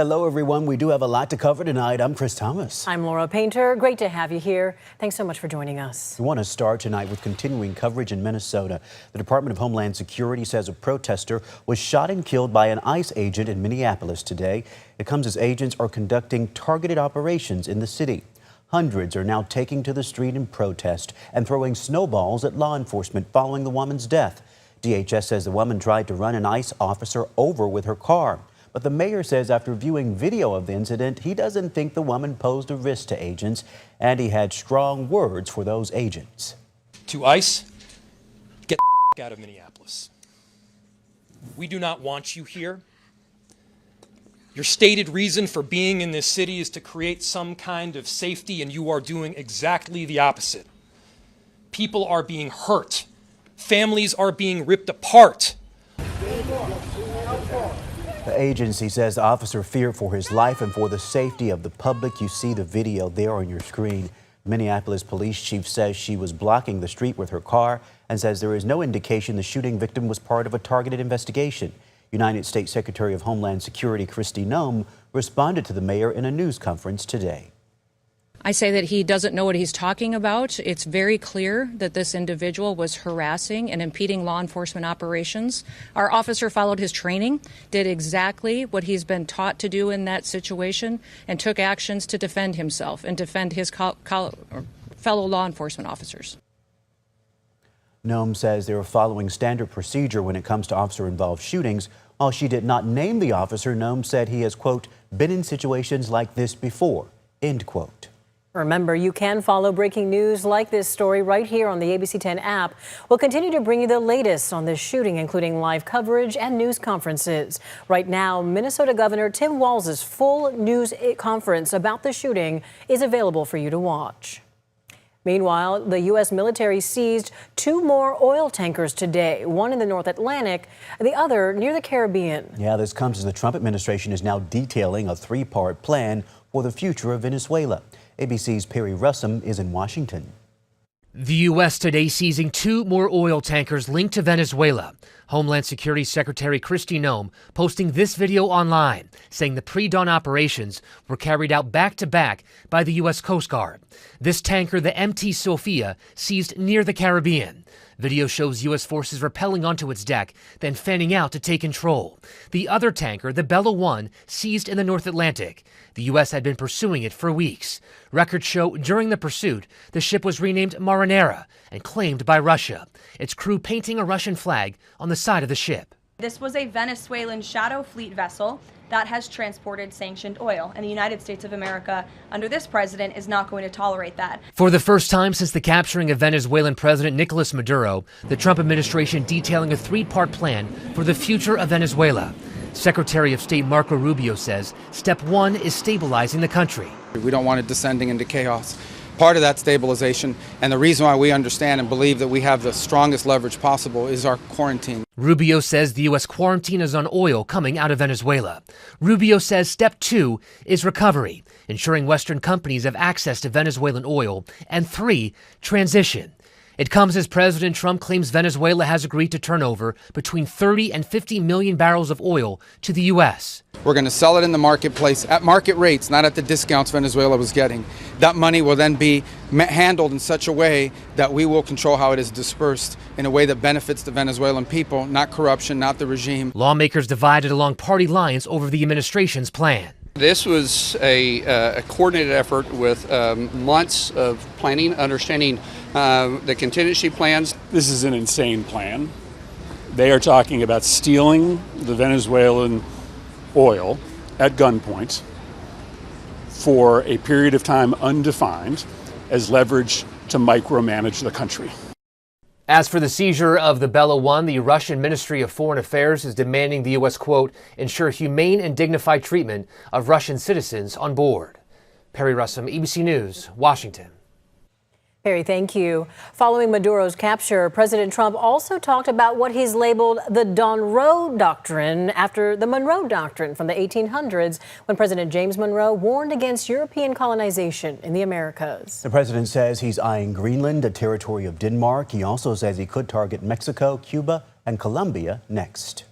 Hello, everyone. We do have a lot to cover tonight. I'm Chris Thomas. I'm Laura Painter. Great to have you here. Thanks so much for joining us. We want to start tonight with continuing coverage in Minnesota. The Department of Homeland Security says a protester was shot and killed by an ICE agent in Minneapolis today. It comes as agents are conducting targeted operations in the city. Hundreds are now taking to the street in protest and throwing snowballs at law enforcement following the woman's death. DHS says the woman tried to run an ICE officer over with her car. But the mayor says after viewing video of the incident, he doesn't think the woman posed a risk to agents, and he had strong words for those agents. To ICE, get the out of Minneapolis. We do not want you here. Your stated reason for being in this city is to create some kind of safety, and you are doing exactly the opposite. People are being hurt. Families are being ripped apart. The agency says the officer feared for his life and for the safety of the public. You see the video there on your screen. Minneapolis police chief says she was blocking the street with her car and says there is no indication the shooting victim was part of a targeted investigation. United States Secretary of Homeland Security Kristi Noem responded to the mayor in a news conference today. I say that he doesn't know what he's talking about. It's very clear that this individual was harassing and impeding law enforcement operations. Our officer followed his training, did exactly what he's been taught to do in that situation, and took actions to defend himself and defend his fellow law enforcement officers. Noem says they are following standard procedure when it comes to officer-involved shootings. While she did not name the officer, Noem said he has, quote, been in situations like this before, end quote. Remember, you can follow breaking news like this story right here on the ABC10 app. We'll continue to bring you the latest on this shooting, including live coverage and news conferences. Right now, Minnesota Governor Tim Walz's full news conference about the shooting is available for you to watch. Meanwhile, the U.S. military seized 2 more oil tankers today, one in the North Atlantic, the other near the Caribbean. Yeah, this comes as the Trump administration is now detailing a 3-part plan for the future of Venezuela. ABC's Perry Russum is in Washington. The U.S. today seizing 2 more oil tankers linked to Venezuela. Homeland Security Secretary Kristi Noem posting this video online, saying the pre-dawn operations were carried out back-to-back by the U.S. Coast Guard. This tanker, the MT Sophia, seized near the Caribbean. Video shows U.S. forces rappelling onto its deck, then fanning out to take control. The other tanker, the Bella 1, seized in the North Atlantic. The U.S. had been pursuing it for weeks. Records show during the pursuit, the ship was renamed Marinera and claimed by Russia, its crew painting a Russian flag on the side of the ship. This was a Venezuelan shadow fleet vessel that has transported sanctioned oil, and the United States of America, under this president, is not going to tolerate that. For the first time since the capturing of Venezuelan President Nicolas Maduro, the Trump administration detailing a 3-part plan for the future of Venezuela. Secretary of State Marco Rubio says step 1 is stabilizing the country. We don't want it descending into chaos. Part of that stabilization, and the reason why we understand and believe that we have the strongest leverage possible, is our quarantine. Rubio says the U.S. quarantine is on oil coming out of Venezuela. Rubio says step 2 is recovery, ensuring Western companies have access to Venezuelan oil, and 3, transition. It comes as President Trump claims Venezuela has agreed to turn over between 30 and 50 million barrels of oil to the U.S. We're going to sell it in the marketplace at market rates, not at the discounts Venezuela was getting. That money will then be handled in such a way that we will control how it is dispersed in a way that benefits the Venezuelan people, not corruption, not the regime. Lawmakers divided along party lines over the administration's plan. This was a coordinated effort with months of planning, understanding the contingency plans. This is an insane plan. They are talking about stealing the Venezuelan oil at gunpoint for a period of time undefined as leverage to micromanage the country. As for the seizure of the Bella 1, the Russian Ministry of Foreign Affairs is demanding the U.S., quote, ensure humane and dignified treatment of Russian citizens on board. Perry Russum, ABC News, Washington. Perry, thank you. Following Maduro's capture, President Trump also talked about what he's labeled the Monroe Doctrine after the Monroe Doctrine from the 1800s, when President James Monroe warned against European colonization in the Americas. The president says he's eyeing Greenland, a territory of Denmark. He also says he could target Mexico, Cuba, and Colombia next.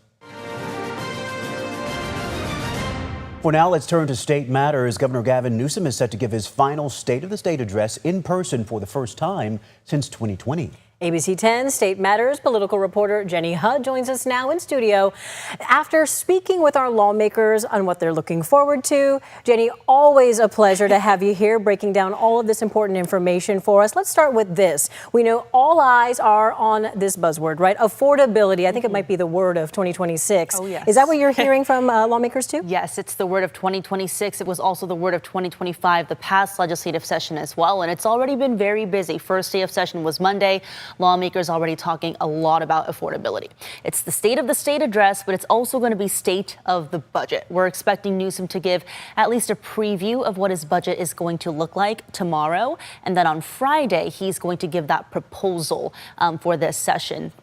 For now, let's turn to state matters. Governor Gavin Newsom is set to give his final State of the State address in person for the first time since 2020. ABC 10 State Matters political reporter Jenny Hudd joins us now in studio. After speaking with our lawmakers on what they're looking forward to, Jenny, always a pleasure to have you here breaking down all of this important information for us. Let's start with this. We know all eyes are on this buzzword, right? Affordability. I think it might be the word of 2026. Oh, yes. Is that what you're hearing from lawmakers too? Yes, it's the word of 2026. It was also the word of 2025, the past legislative session as well. And it's already been very busy. First day of session was Monday. Lawmakers already talking a lot about affordability. It's the State of the State address, but it's also going to be state of the budget. We're expecting Newsom to give at least a preview of what his budget is going to look like tomorrow. And then on Friday, he's going to give that proposal for this session.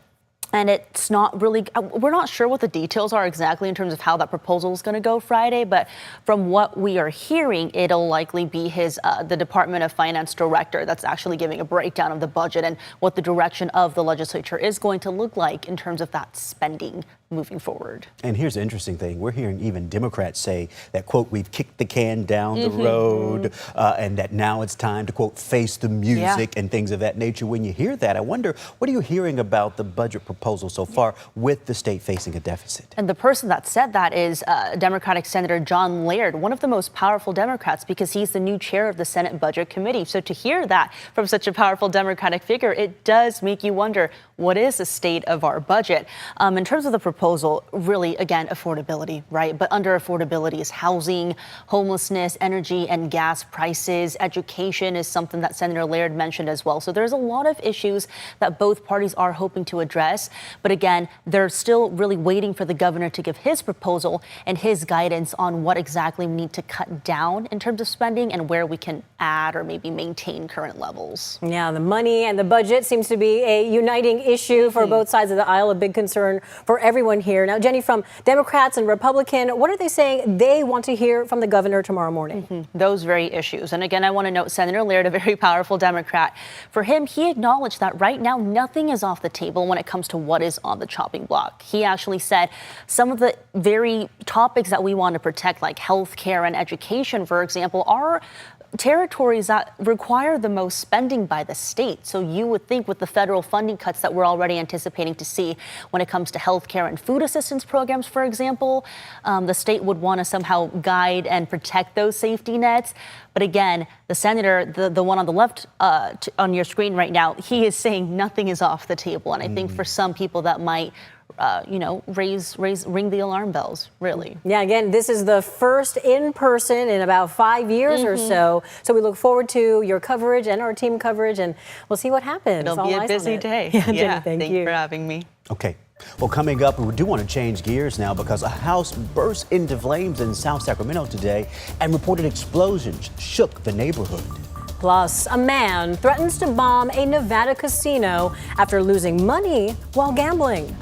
And it's not really, we're not sure what the details are exactly in terms of how that proposal is going to go Friday. But from what we are hearing, it'll likely be the Department of Finance director that's actually giving a breakdown of the budget and what the direction of the legislature is going to look like in terms of that spending moving forward. And here's the interesting thing. We're hearing even Democrats say that, quote, we've kicked the can down the road and that now it's time to, quote, face the music and things of that nature. When you hear that, I wonder, what are you hearing about the budget proposal so far with the state facing a deficit? And the person that said that is Democratic Senator John Laird, one of the most powerful Democrats, because he's the new chair of the Senate Budget Committee. So to hear that from such a powerful Democratic figure, it does make you wonder, what is the state of our budget? In terms of the proposal, really, again, affordability, right? But under affordability is housing, homelessness, energy and gas prices. Education is something that Senator Laird mentioned as well. So there's a lot of issues that both parties are hoping to address. But again, they're still really waiting for the governor to give his proposal and his guidance on what exactly we need to cut down in terms of spending and where we can add or maybe maintain current levels. Yeah, the money and the budget seems to be a uniting issue for both sides of the aisle, a big concern for everyone here. Now, Jenny, from Democrats and Republican, what are they saying they want to hear from the governor tomorrow morning? Those very issues. And again, I want to note Senator Laird, a very powerful Democrat. For him, he acknowledged that right now nothing is off the table when it comes to what is on the chopping block. He actually said some of the very topics that we want to protect, like health care and education, for example, are territories that require the most spending by the state. So you would think with the federal funding cuts that we're already anticipating to see when it comes to health care and food assistance programs, for example, the state would want to somehow guide and protect those safety nets. But again, the senator, the one on the left on your screen right now, he is saying nothing is off the table. And I think for some people that might ring the alarm bells, really. Yeah, again, this is the first in person in about 5 years or so. So we look forward to your coverage and our team coverage, and we'll see what happens. It'll be a busy day. Yeah, Jenny, thank you for having me. Okay. Well, coming up, we do want to change gears now because a house burst into flames in South Sacramento today and reported explosions shook the neighborhood. Plus, a man threatens to bomb a Nevada casino after losing money while gambling.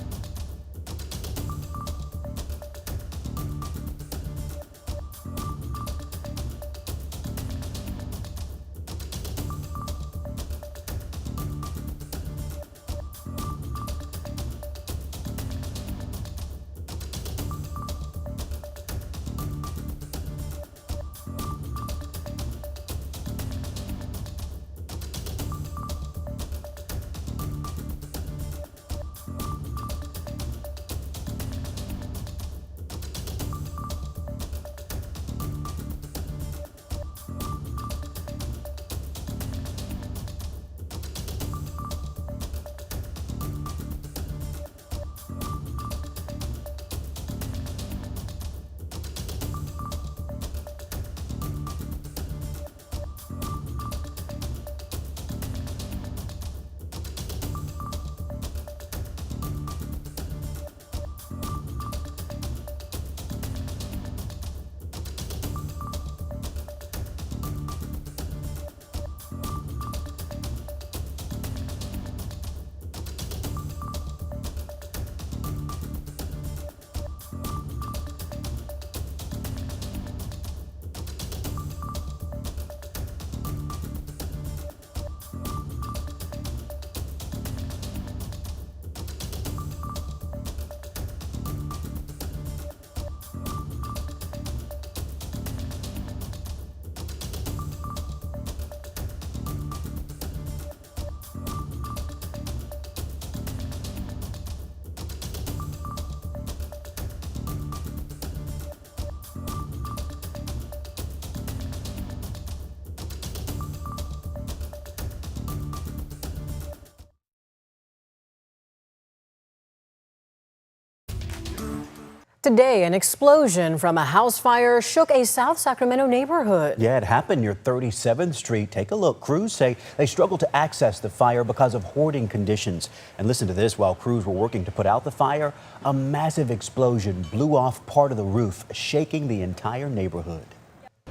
Today, an explosion from a house fire shook a South Sacramento neighborhood. Yeah, it happened near 37th Street. Take a look. Crews say they struggled to access the fire because of hoarding conditions. And listen to this. While crews were working to put out the fire, a massive explosion blew off part of the roof, shaking the entire neighborhood.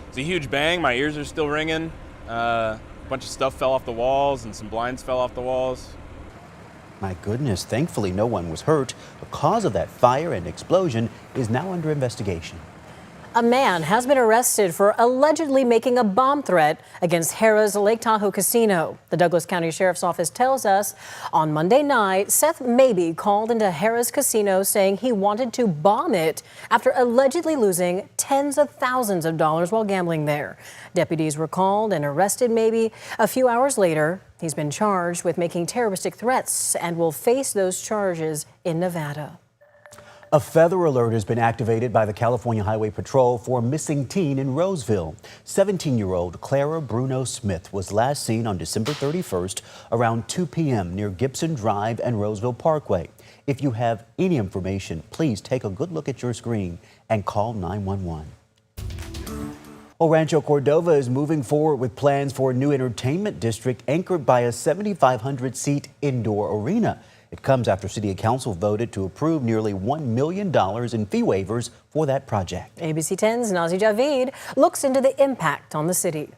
It's a huge bang. My ears are still ringing. A bunch of stuff fell off the walls and some blinds fell off the walls. My goodness, thankfully no one was hurt. The cause of that fire and explosion is now under investigation. A man has been arrested for allegedly making a bomb threat against Harrah's Lake Tahoe Casino. The Douglas County Sheriff's Office tells us on Monday night, Seth Mabee called into Harrah's Casino saying he wanted to bomb it after allegedly losing tens of thousands of dollars while gambling there. Deputies were called and arrested Mabee. A few hours later, he's been charged with making terroristic threats and will face those charges in Nevada. A feather alert has been activated by the California Highway Patrol for a missing teen in Roseville. 17-year-old Clara Bruno Smith was last seen on December 31st around 2 p.m. near Gibson Drive and Roseville Parkway. If you have any information, please take a good look at your screen and call 911. Well, Rancho Cordova is moving forward with plans for a new entertainment district anchored by a 7,500-seat indoor arena. It comes after City Council voted to approve nearly $1 million in fee waivers for that project. ABC10's Nazi Javid looks into the impact on the city.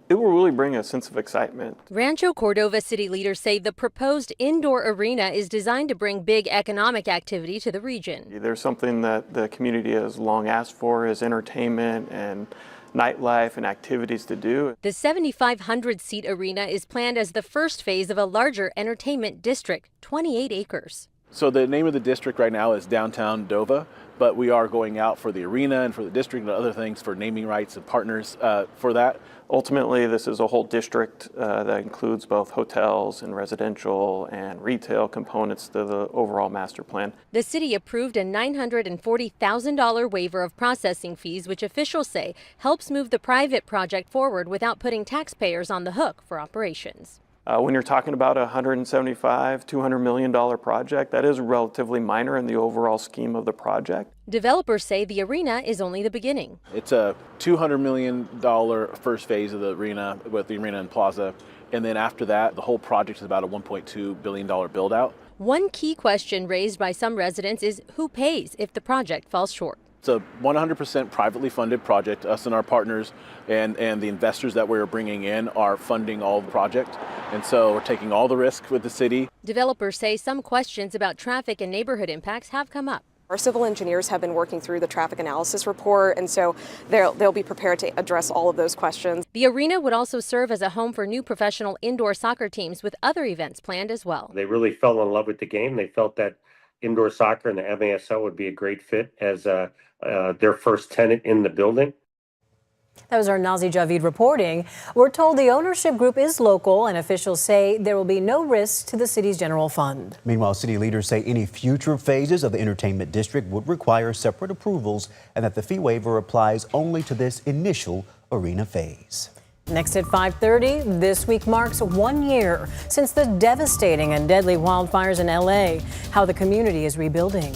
It will really bring a sense of excitement. Rancho Cordova city leaders say the proposed indoor arena is designed to bring big economic activity to the region. There's something that the community has long asked for, is entertainment and nightlife and activities to do. The 7,500-seat arena is planned as the first phase of a larger entertainment district, 28 acres. So the name of the district right now is Downtown Dova, but we are going out for the arena and for the district and other things for naming rights and partners for that. Ultimately, this is a whole district that includes both hotels and residential and retail components to the overall master plan. The city approved a $940,000 waiver of processing fees, which officials say helps move the private project forward without putting taxpayers on the hook for operations. When you're talking about a $175, $200 million project, that is relatively minor in the overall scheme of the project. Developers say the arena is only the beginning. It's a $200 million first phase of the arena with the arena and plaza. And then after that, the whole project is about a $1.2 billion build out. One key question raised by some residents is who pays if the project falls short. It's a 100% privately funded project. Us and our partners and the investors that we're bringing in are funding all the project. And so we're taking all the risk with the city. Developers say some questions about traffic and neighborhood impacts have come up. Our civil engineers have been working through the traffic analysis report, and so they'll be prepared to address all of those questions. The arena would also serve as a home for new professional indoor soccer teams with other events planned as well. They really fell in love with the game. They felt that indoor soccer and the MASL would be a great fit as their first tenant in the building. That was our Nazi Javid reporting. We're told the ownership group is local, and officials say there will be no risk to the city's general fund. Meanwhile, city leaders say any future phases of the entertainment district would require separate approvals and that the fee waiver applies only to this initial arena phase. Next at 5:30, this week marks 1 year since the devastating and deadly wildfires in LA. How the community is rebuilding.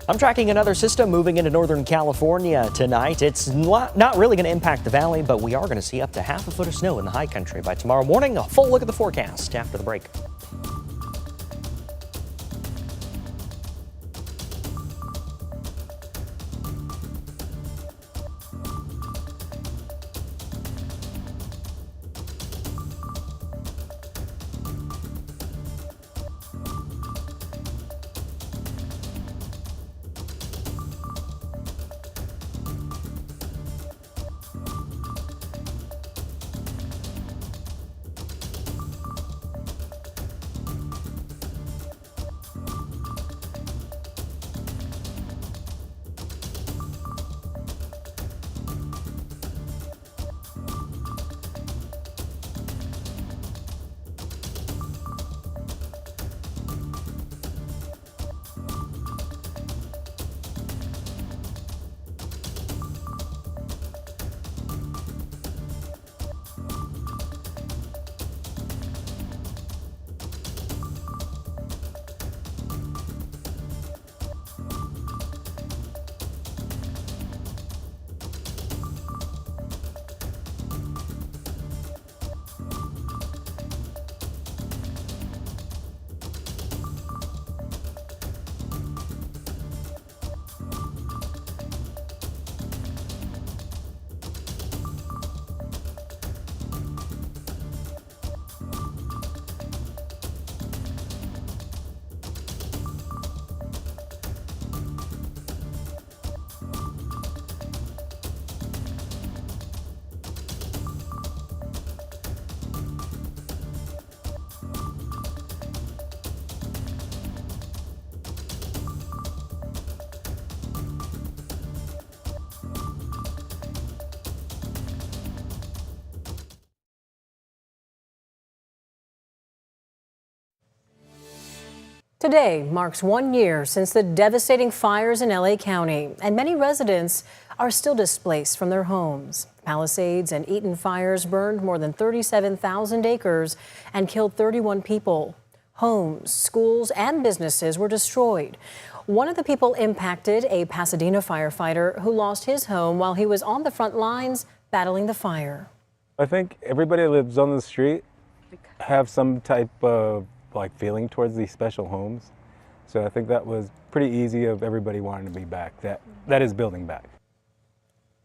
I'm tracking another system moving into Northern California tonight. It's not really going to impact the valley, but we are going to see up to half a foot of snow in the high country by tomorrow morning. A full look at the forecast after the break. Today marks 1 year since the devastating fires in LA County, and many residents are still displaced from their homes. Palisades and Eaton fires burned more than 37,000 acres and killed 31 people. Homes, schools, and businesses were destroyed. One of the people impacted, a Pasadena firefighter who lost his home while he was on the front lines battling the fire. I think everybody that lives on the street have some type of feeling towards these special homes. So I think that was pretty easy of everybody wanting to be back. That is building back.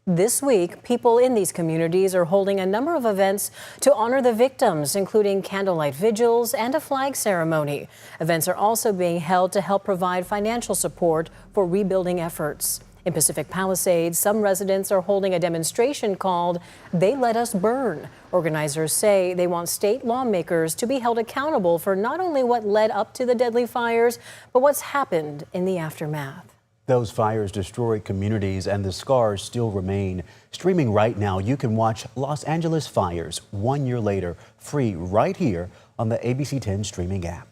This week, people in these communities are holding a number of events to honor the victims, including candlelight vigils and a flag ceremony. Events are also being held to help provide financial support for rebuilding efforts. In Pacific Palisades, some residents are holding a demonstration called They Let Us Burn. Organizers say they want state lawmakers to be held accountable for not only what led up to the deadly fires, but what's happened in the aftermath. Those fires destroyed communities and the scars still remain. Streaming right now, you can watch Los Angeles fires 1 year later, free right here on the ABC10 streaming app.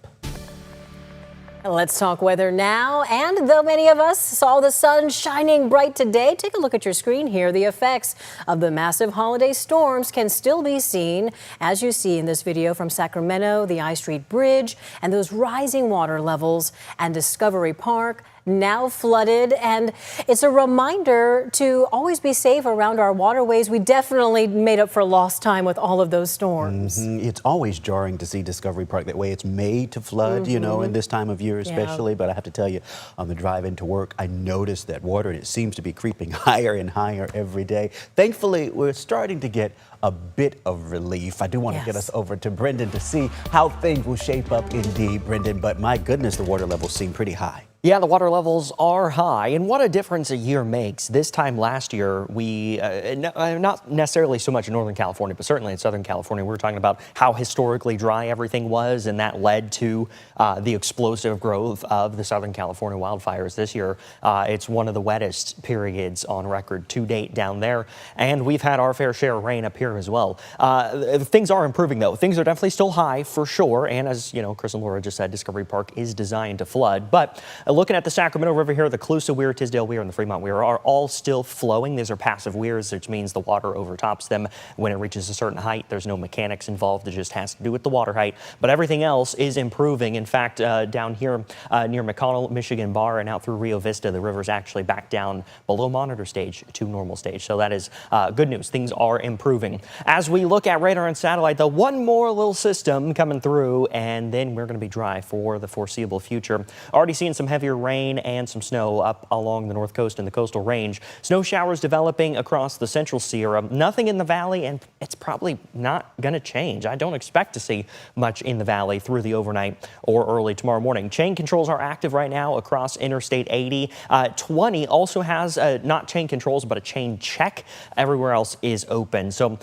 Let's talk weather now. And though many of us saw the sun shining bright today, take a look at your screen here. The effects of the massive holiday storms can still be seen, as you see in this video from Sacramento, the I Street Bridge, and those rising water levels, and Discovery Park now flooded. And it's a reminder to always be safe around our waterways. We definitely made up for lost time with all of those storms. It's always jarring to see Discovery Park that way. It's made to flood, you know, in this time of year especially. Yeah. But I have to tell you, on the drive into work, I noticed that water, and it seems to be creeping higher and higher every day. Thankfully, we're starting to get a bit of relief. I do want to get us over to Brendan to see how things will shape up indeed, Brendan. But my goodness, the water levels seem pretty high. Yeah, the water levels are high, and what a difference a year makes. This time last year, we, not necessarily so much in Northern California, but certainly in Southern California, we were talking about how historically dry everything was, and that led to the explosive growth of the Southern California wildfires this year. It's one of the wettest periods on record to date down there, and we've had our fair share of rain up here as well. Things are improving, though. Things are definitely still high, for sure, and as you know, Chris and Laura just said, Discovery Park is designed to flood, but looking at the Sacramento River here, the Colusa Weir, Tisdale Weir, and the Fremont Weir are all still flowing. These are passive weirs, which means the water overtops them when it reaches a certain height. There's no mechanics involved. It just has to do with the water height. But everything else is improving. In fact, down here near McConnell, Michigan Bar, and out through Rio Vista, the river's actually back down below monitor stage to normal stage. So that is good news. Things are improving. As we look at radar and satellite, though, one more little system coming through, and then we're going to be dry for the foreseeable future. Already seeing some heavier rain and some snow up along the north coast and the coastal range. Snow showers developing across the central Sierra. Nothing in the valley, and it's probably not going to change. I don't expect to see much in the valley through the overnight or early tomorrow morning. Chain controls are active right now across Interstate 80. 20 also has not chain controls, but a chain check. Everywhere else is open. So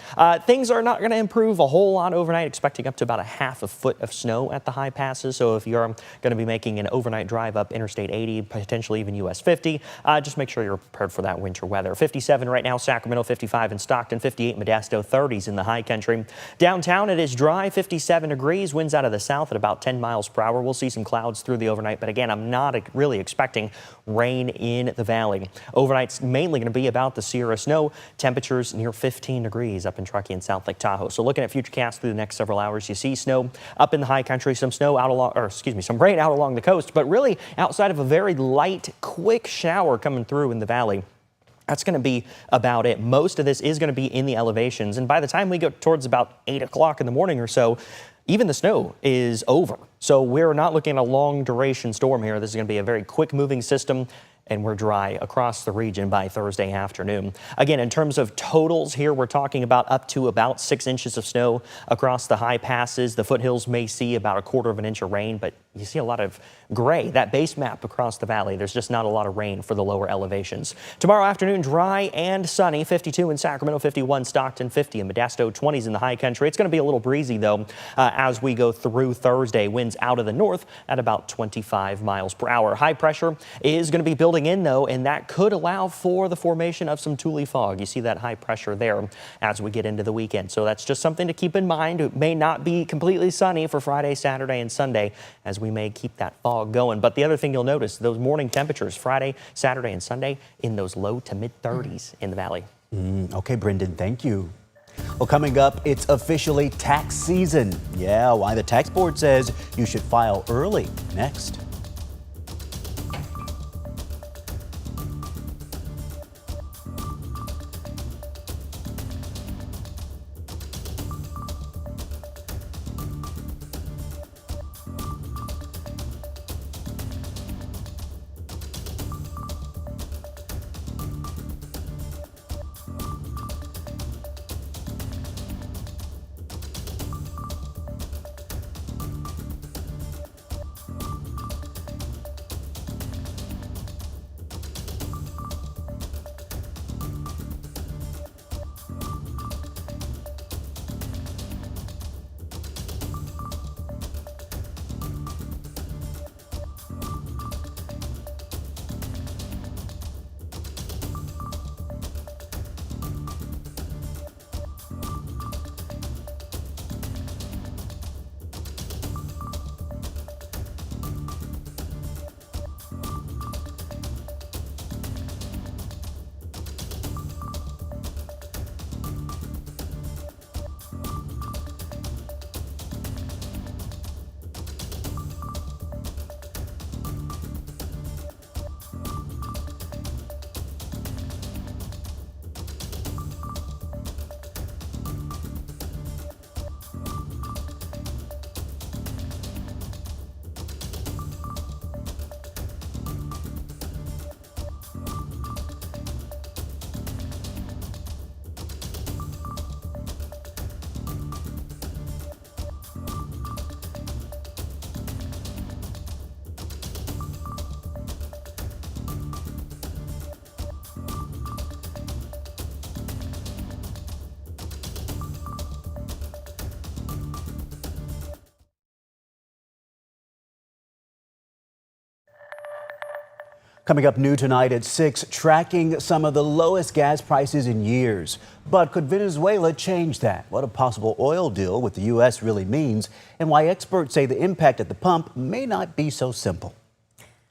things are not going to improve a whole lot overnight, expecting up to about a half a foot of snow at the high passes. So if you're going to be making an overnight drive up Interstate 80, potentially even US 50, just make sure you're prepared for that winter weather. 57 right now, Sacramento, 55 in Stockton, 58 in Modesto, 30s in the high country. Downtown, it is dry, 57 degrees, winds out of the south at about 10 miles per hour. We'll see some clouds through the overnight, but again, I'm not really expecting rain in the valley. Overnight's mainly going to be about the Sierra snow, temperatures near 15 degrees up in Truckee and South Lake Tahoe. So looking at futurecast through the next several hours, you see snow up in the high country, some snow out along, or excuse me, some rain out along the coast, but really outside of a very light, quick shower coming through in the valley. That's going to be about it. Most of this is going to be in the elevations. And by the time we get towards about 8 o'clock in the morning or so, even the snow is over. So we're not looking at a long duration storm here. This is going to be a very quick moving system, and we're dry across the region by Thursday afternoon. Again, in terms of totals here, we're talking about up to about 6 inches of snow across the high passes. The foothills may see about 1/4 inch of rain, but you see a lot of gray. That base map across the valley, there's just not a lot of rain for the lower elevations. Tomorrow afternoon, dry and sunny. 52 in Sacramento, 51 Stockton, 50 in Modesto, 20s in the high country. It's going to be a little breezy, though, as we go through Thursday. Winds out of the north at about 25 miles per hour. High pressure is going to be building cooling in, though, and that could allow for the formation of some Thule fog. You see that high pressure there as we get into the weekend. So that's just something to keep in mind. It may not be completely sunny for Friday, Saturday, and Sunday, as we may keep that fog going. But the other thing you'll notice, those morning temperatures Friday, Saturday, and Sunday in those low to mid 30s in the valley. Okay, Brendan, thank you. Well, coming up, it's officially tax season. Yeah, why the tax board says you should file early. Next. Coming up new tonight at 6, tracking some of the lowest gas prices in years. But could Venezuela change that? What a possible oil deal with the U.S. really means, and why experts say the impact at the pump may not be so simple.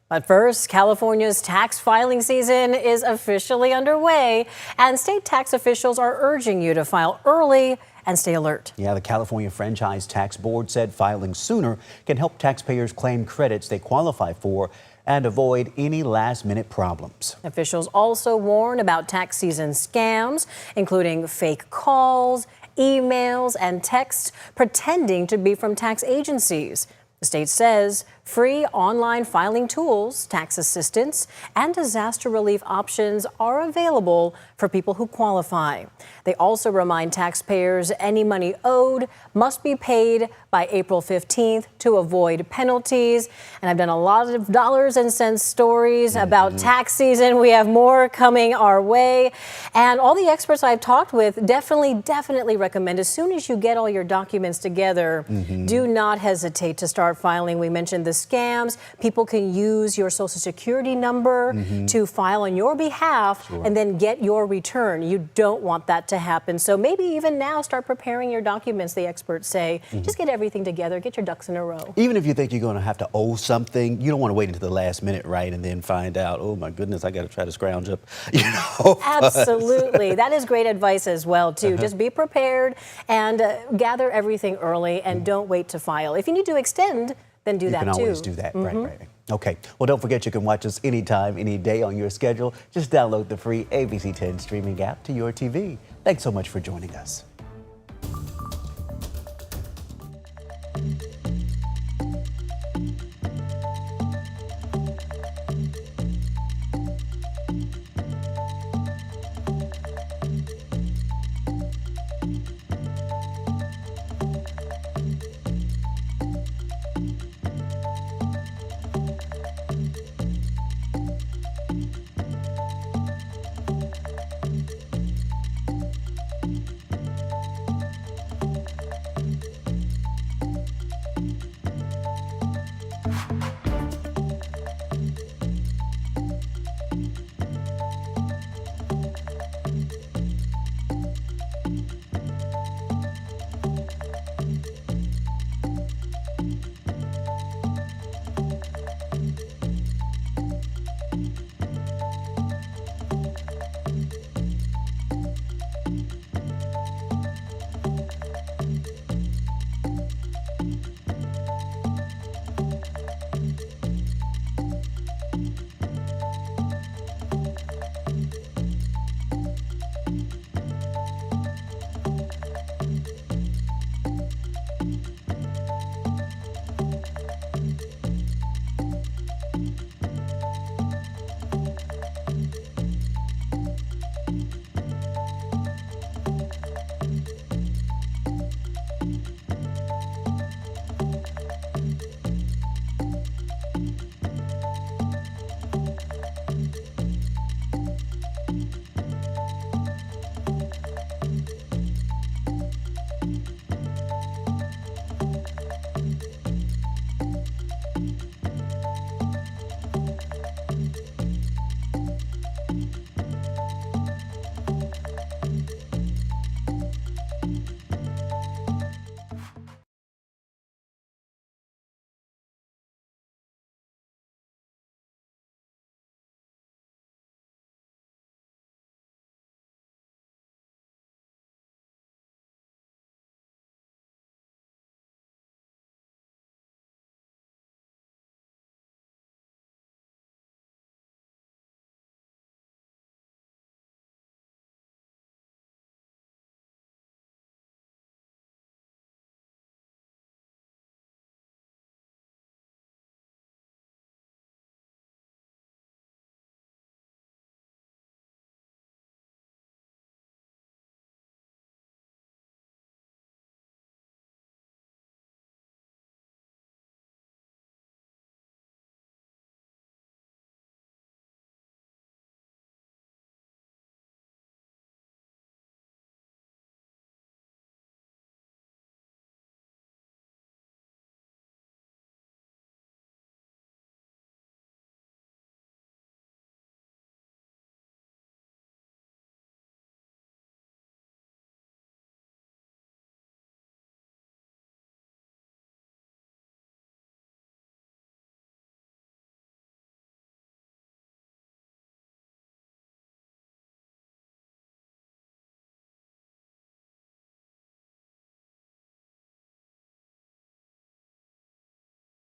But first, California's tax filing season is officially underway, and state tax officials are urging you to file early and stay alert. Yeah, the California Franchise Tax Board said filing sooner can help taxpayers claim credits they qualify for and avoid any last-minute problems. Officials also warn about tax season scams, including fake calls, emails, and texts pretending to be from tax agencies. The state says free online filing tools, tax assistance, and disaster relief options are available for people who qualify. They also remind taxpayers any money owed must be paid by April 15th to avoid penalties. And I've done a lot of dollars and cents stories about tax season. We have more coming our way. And all the experts I've talked with definitely recommend as soon as you get all your documents together, do not hesitate to start filing. We mentioned the scams. People can use your Social Security number to file on your behalf and then get your return. You don't want that to happen. So maybe even now start preparing your documents, the experts say. Just get everything together, get your ducks in a row. Even if you think you're going to have to owe something, you don't want to wait until the last minute, right? And then find out, oh my goodness, I got to try to scrounge up, Absolutely. That is great advice as well, too. Just be prepared and gather everything early and don't wait to file. If you need to extend, then do that too. You can always do that, right. Okay, well, don't forget you can watch us anytime, any day on your schedule. Just download the free ABC10 streaming app to your TV. Thanks so much for joining us.